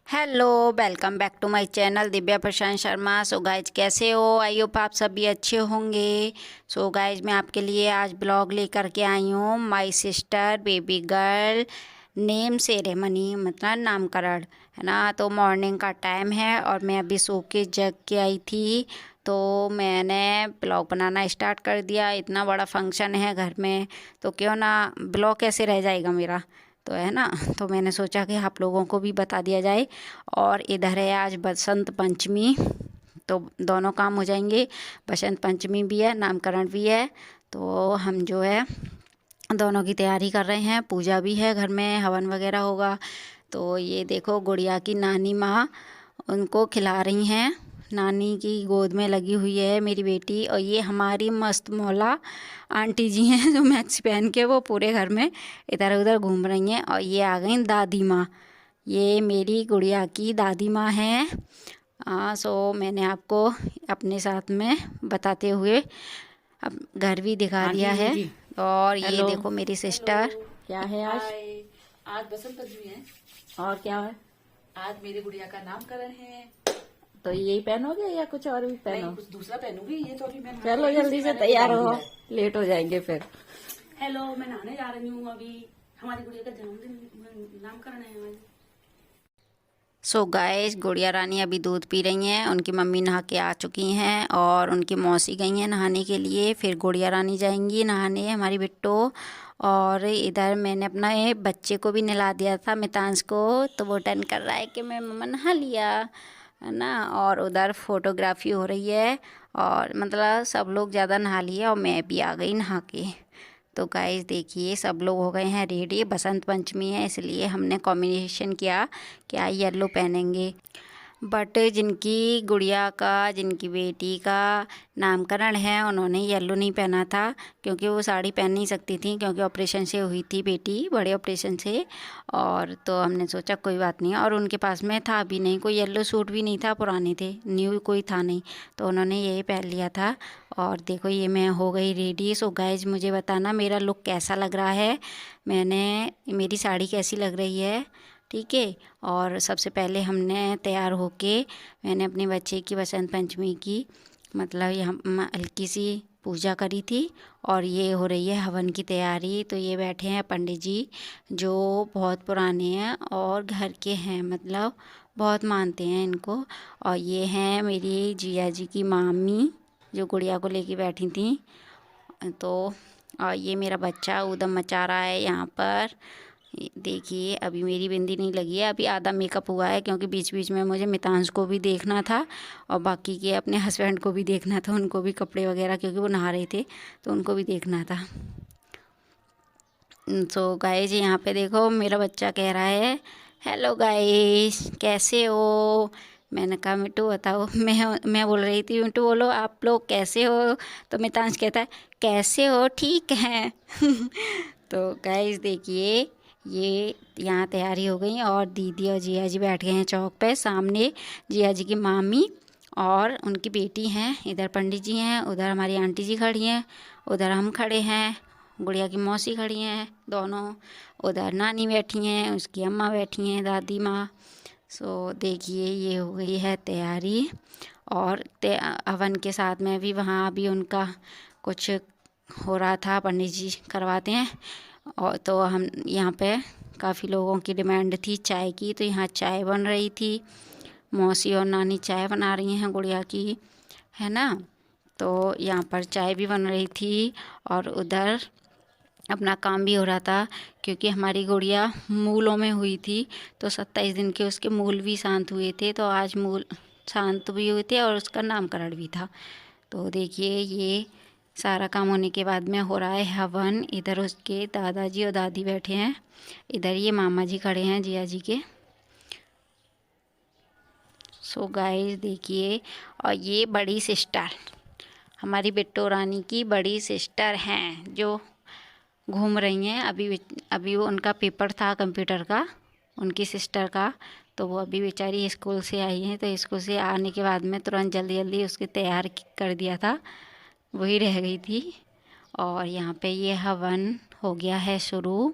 Hello, welcome back to my channel Divya Prashant Sharma. So guys कैसे हो? I hope आप सभी अच्छे होंगे। सो गाइज मैं आपके लिए आज ब्लॉग लेकर के आई हूँ my sister baby girl name ceremony, मतलब नामकरण, है ना। तो मॉर्निंग का टाइम है और मैं अभी सो के जग के आई थी, तो मैंने ब्लॉग बनाना स्टार्ट कर दिया। इतना बड़ा फंक्शन है घर में, तो क्यों ना ब्लॉग कैसे रह जाएगा मेरा, तो है ना। तो मैंने सोचा कि आप लोगों को भी बता दिया जाए। और इधर है आज बसंत पंचमी, तो दोनों काम हो जाएंगे। बसंत पंचमी भी है, नामकरण भी है, तो हम जो है दोनों की तैयारी कर रहे हैं। पूजा भी है घर में, हवन वगैरह होगा। तो ये देखो गुड़िया की नानी माँ उनको खिला रही हैं। नानी की गोद में लगी हुई है मेरी बेटी। और ये हमारी मस्त मौला आंटी जी हैं जो मैक्स पहन के वो पूरे घर में इधर उधर घूम रही हैं। और ये आ गई दादी माँ, ये मेरी गुड़िया की दादी माँ हैं। सो मैंने आपको अपने साथ में बताते हुए अब घर भी दिखा आंटी दिया जी है। जी। और ये हेलो। देखो मेरी सिस्टर। क्या है आज? हाय। आज बसंत पंचमी है। और क्या है? आज मेरी गुड़िया का नामकरण है। तो यही पहनोगे या कुछ और भी नहीं, पहनो? कुछ दूसरा पहनूंगी। ये तो अभी मैंने चलो जल्दी से मैंने तो तैयार डाल हो, दिया है। लेट हो जाएंगे फिर। हेलो, मैं नहाने जा रही हूँ अभी। हमारी गुड़िया का जन्मदिन, नामकरण है आज। सो गाइस गुड़िया रानी अभी दूध पी रही हैं, उनकी मम्मी नहा के आ चुकी हैं और उनकी मौसी गई हैं नहाने के लिए। फिर गुड़िया रानी जाएंगी नहाने, हमारी बिट्टो। और इधर मैंने अपना ये बच्चे को भी नहला दिया था, मितांश को, तो वो टर्न कर रहा है कि मैं मम्मा नहा लिया, है ना। और उधर फोटोग्राफी हो रही है और मतलब सब लोग ज़्यादा नहा लिए और मैं भी आ गई नहा के। तो गाइस देखिए सब लोग हो गए हैं रेडी। बसंत पंचमी है इसलिए हमने कॉम्बिनेशन किया क्या येलो पहनेंगे। बट जिनकी गुड़िया का, जिनकी बेटी का नामकरण है उन्होंने येलो नहीं पहना था, क्योंकि वो साड़ी पहन नहीं सकती थी, क्योंकि ऑपरेशन से हुई थी बेटी, बड़े ऑपरेशन से। और तो हमने सोचा कोई बात नहीं, और उनके पास में था भी नहीं कोई येलो सूट, भी नहीं था, पुराने थे, न्यू कोई था नहीं, तो उन्होंने यही पहन लिया था। और देखो ये मैं हो गई रेडी। सो गाइज मुझे बताना मेरा लुक कैसा लग रहा है, मेरी साड़ी कैसी लग रही है, ठीक है। और सबसे पहले हमने तैयार होके मैंने अपने बच्चे की बसंत पंचमी की मतलब यहाँ हल्की सी पूजा करी थी। और ये हो रही है हवन की तैयारी। तो ये बैठे हैं पंडित जी, जो बहुत पुराने हैं और घर के हैं, मतलब बहुत मानते हैं इनको। और ये हैं मेरी जिया जी की मामी, जो गुड़िया को लेके बैठी थी। तो और ये मेरा बच्चा ऊधम मचा रहा है यहाँ पर। देखिए अभी मेरी बिंदी नहीं लगी है, अभी आधा मेकअप हुआ है, क्योंकि बीच बीच में मुझे मितांश को भी देखना था और बाकी के अपने हस्बैंड को भी देखना था, उनको भी कपड़े वगैरह, क्योंकि वो नहा रहे थे तो उनको भी देखना था। सो गाइज यहाँ पे देखो मेरा बच्चा कह रहा है हेलो गाइस कैसे हो। मैंने कहा मिट्टू बताओ, मैं बोल रही थी मिट्टू बोलो आप लोग कैसे हो, तो मितांश कहता है कैसे हो, ठीक है। तो गाइस देखिए ये यहाँ तैयारी हो गई और दीदी और जिया जी बैठ गए हैं चौक पे सामने। जिया जी की मामी और उनकी बेटी हैं, इधर पंडित जी हैं, उधर हमारी आंटी जी खड़ी हैं, उधर हम खड़े हैं, गुड़िया की मौसी खड़ी हैं दोनों, उधर नानी बैठी हैं, उसकी अम्मा बैठी हैं, दादी माँ। सो देखिए ये हो गई है तैयारी। और हवन के साथ में भी वहाँ अभी उनका कुछ हो रहा था, पंडित जी करवाते हैं। और तो हम यहाँ पे काफ़ी लोगों की डिमांड थी चाय की, तो यहाँ चाय बन रही थी, मौसी और नानी चाय बना रही हैं गुड़िया की, है ना। तो यहाँ पर चाय भी बन रही थी और उधर अपना काम भी हो रहा था, क्योंकि हमारी गुड़िया मूलों में हुई थी, तो 27 दिन के उसके मूल भी शांत हुए थे, तो आज मूल शांत भी हुए थे और उसका नामकरण भी था। तो देखिए ये सारा काम होने के बाद में हो रहा है हवन। इधर उसके दादाजी और दादी बैठे हैं, इधर ये मामा जी खड़े हैं जिया जी के। सो गाइस देखिए, और ये बड़ी सिस्टर हमारी बिट्टो रानी की बड़ी सिस्टर हैं जो घूम रही हैं। अभी वो उनका पेपर था कंप्यूटर का, उनकी सिस्टर का, तो वो अभी बेचारी स्कूल से आई हैं, तो स्कूल से आने के बाद में तुरंत जल्दी जल्दी उसके तैयार कर दिया था, वही रह गई थी। और यहाँ पे ये हवन हो गया है शुरू,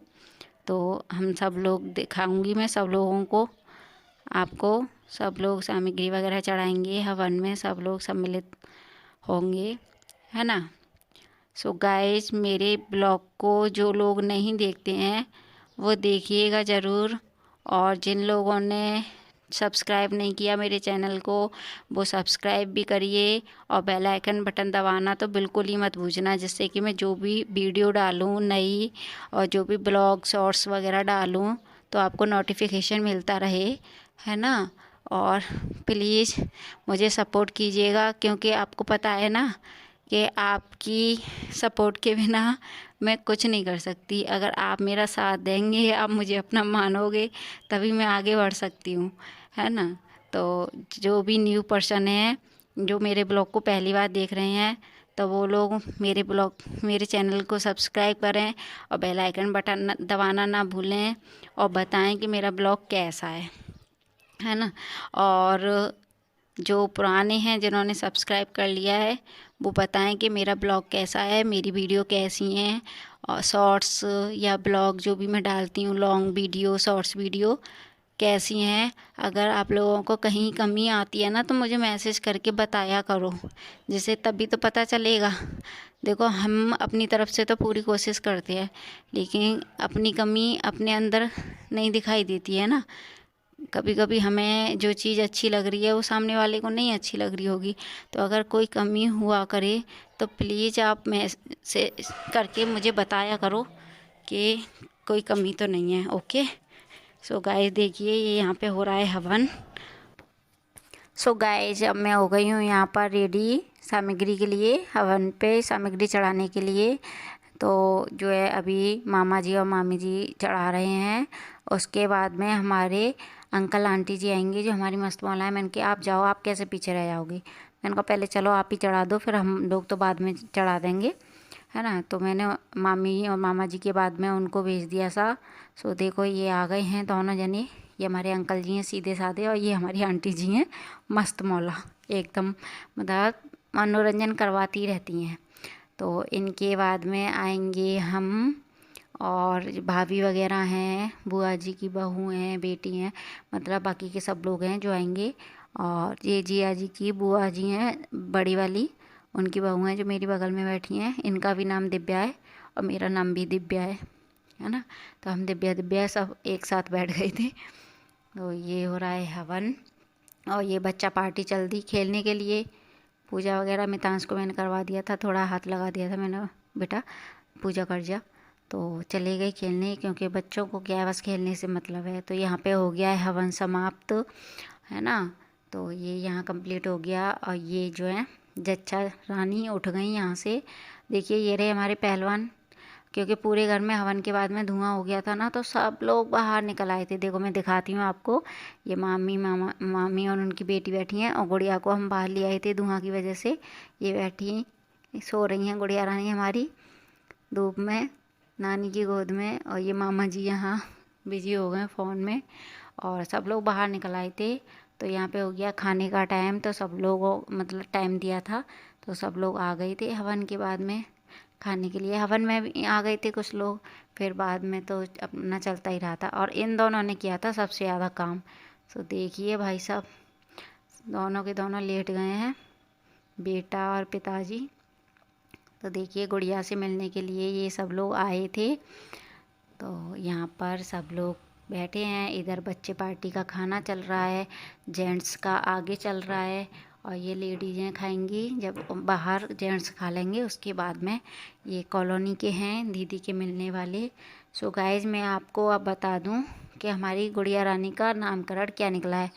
तो हम सब लोग दिखाऊंगी मैं सब लोगों को आपको सब लोग सामग्री वगैरह चढ़ाएंगे, हवन में सब लोग सम्मिलित होंगे, है ना। सो गाइस, मेरे ब्लॉग को जो लोग नहीं देखते हैं वो देखिएगा ज़रूर, और जिन लोगों ने सब्सक्राइब नहीं किया मेरे चैनल को वो सब्सक्राइब भी करिए, और बेल आइकन बटन दबाना तो बिल्कुल ही मत भूलना, जिससे कि मैं जो भी वीडियो डालूँ नई और जो भी ब्लॉग शॉर्ट्स वगैरह डालूँ तो आपको नोटिफिकेशन मिलता रहे, है ना। और प्लीज़ मुझे सपोर्ट कीजिएगा, क्योंकि आपको पता है ना कि आपकी सपोर्ट के बिना मैं कुछ नहीं कर सकती। अगर आप मेरा साथ देंगे, आप मुझे अपना मानोगे, तभी मैं आगे बढ़ सकती हूँ, है ना। तो जो भी न्यू पर्सन है जो मेरे ब्लॉग को पहली बार देख रहे हैं, तो वो लोग मेरे चैनल को सब्सक्राइब करें और बेल आइकन बटन दबाना ना भूलें, और बताएं कि मेरा ब्लॉग कैसा है ना। और जो पुराने हैं जिन्होंने सब्सक्राइब कर लिया है वो बताएं कि मेरा ब्लॉग कैसा है, मेरी वीडियो कैसी हैं, और शॉर्ट्स या ब्लॉग जो भी मैं डालती हूँ, लॉन्ग वीडियो शॉर्ट्स वीडियो कैसी हैं। अगर आप लोगों को कहीं कमी आती है ना तो मुझे मैसेज करके बताया करो, जिससे तभी तो पता चलेगा। देखो, हम अपनी तरफ से तो पूरी कोशिश करते हैं, लेकिन अपनी कमी अपने अंदर नहीं दिखाई देती है ना। कभी कभी हमें जो चीज़ अच्छी लग रही है वो सामने वाले को नहीं अच्छी लग रही होगी। तो अगर कोई कमी हुआ करे तो प्लीज़ आप मैसेज करके मुझे बताया करो कि कोई कमी तो नहीं है। ओके। सो गाइस, देखिए ये यहाँ पे हो रहा है हवन। सो गाइस, अब मैं हो गई हूँ यहाँ पर रेडी सामग्री के लिए, हवन पे सामग्री चढ़ाने के लिए। तो जो है अभी मामा जी और मामी जी चढ़ा रहे हैं, उसके बाद में हमारे अंकल आंटी जी आएंगे जो हमारी मस्त मौला है। मैंने कहा आप जाओ, आप कैसे पीछे रह जाओगी। मैंने कहा पहले चलो आप ही चढ़ा दो, फिर हम लोग तो बाद में चढ़ा देंगे, है ना। तो मैंने मामी और मामा जी के बाद में उनको भेज दिया सा। सो देखो ये आ गए हैं दोनों जने, ये हमारे अंकल जी हैं सीधे साधे, और ये हमारी आंटी जी हैं मस्त मौला, एकदम मतलब मनोरंजन करवाती रहती हैं। तो इनके बाद में आएंगे हम, और भाभी वगैरह हैं, बुआ जी की बहू हैं, बेटी हैं, मतलब बाकी के सब लोग हैं जो आएंगे। और ये जिया जी की बुआ जी हैं बड़ी वाली, उनकी बहू हैं जो मेरी बगल में बैठी हैं। इनका भी नाम दिव्या है और मेरा नाम भी दिव्या है ना। तो हम दिव्या दिव्या सब एक साथ बैठ गए थे। तो ये हो रहा है हवन, और ये बच्चा पार्टी चल दी खेलने के लिए। पूजा वगैरह मितांश को मैंने करवा दिया था, थोड़ा हाथ लगा दिया था मैंने, बेटा पूजा कर जा। तो चले गए खेलने, क्योंकि बच्चों को क्या है बस खेलने से मतलब है। तो यहाँ पे हो गया है हवन समाप्त, है ना। तो ये यहाँ कंप्लीट हो गया, और ये जो है जच्चा रानी उठ गई यहाँ से। देखिए ये रहे हमारे पहलवान, क्योंकि पूरे घर में हवन के बाद में धुआं हो गया था ना, तो सब लोग बाहर निकल आए थे। देखो मैं दिखाती हूँ आपको, ये मामी और उनकी बेटी बैठी हैं, और गुड़िया को हम बाहर ले आए थे धुआं की वजह से। ये बैठी सो रही हैं गुड़िया रानी हमारी धूप में नानी की गोद में, और ये मामा जी यहाँ बिजी हो गए फ़ोन में, और सब लोग बाहर निकल आए थे। तो यहाँ पे हो गया खाने का टाइम, तो सब लोगों मतलब टाइम दिया था, तो सब लोग आ गए थे हवन के बाद में खाने के लिए। हवन में भी आ गए थे कुछ लोग, फिर बाद में तो अपना चलता ही रहा था। और इन दोनों ने किया था सबसे ज़्यादा काम। तो देखिए भाई साहब दोनों के दोनों लेट गए हैं, बेटा और पिताजी। तो देखिए गुड़िया से मिलने के लिए ये सब लोग आए थे। तो यहाँ पर सब लोग बैठे हैं, इधर बच्चे पार्टी का खाना चल रहा है, जेंट्स का आगे चल रहा है, और ये लेडीज़ें खाएंगी जब बाहर जेंट्स खा लेंगे उसके बाद में। ये कॉलोनी के हैं दीदी के मिलने वाले। सो गाइज, मैं आपको अब बता दूं कि हमारी गुड़िया रानी का नामकरण क्या निकला है।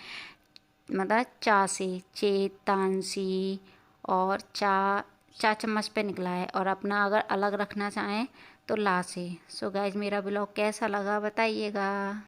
मतलब चा से चेतांशी, और चा चम्मच पे निकला है, और अपना अगर अलग रखना चाहें तो ला से। सो गाइज, मेरा ब्लॉग कैसा लगा बताइएगा।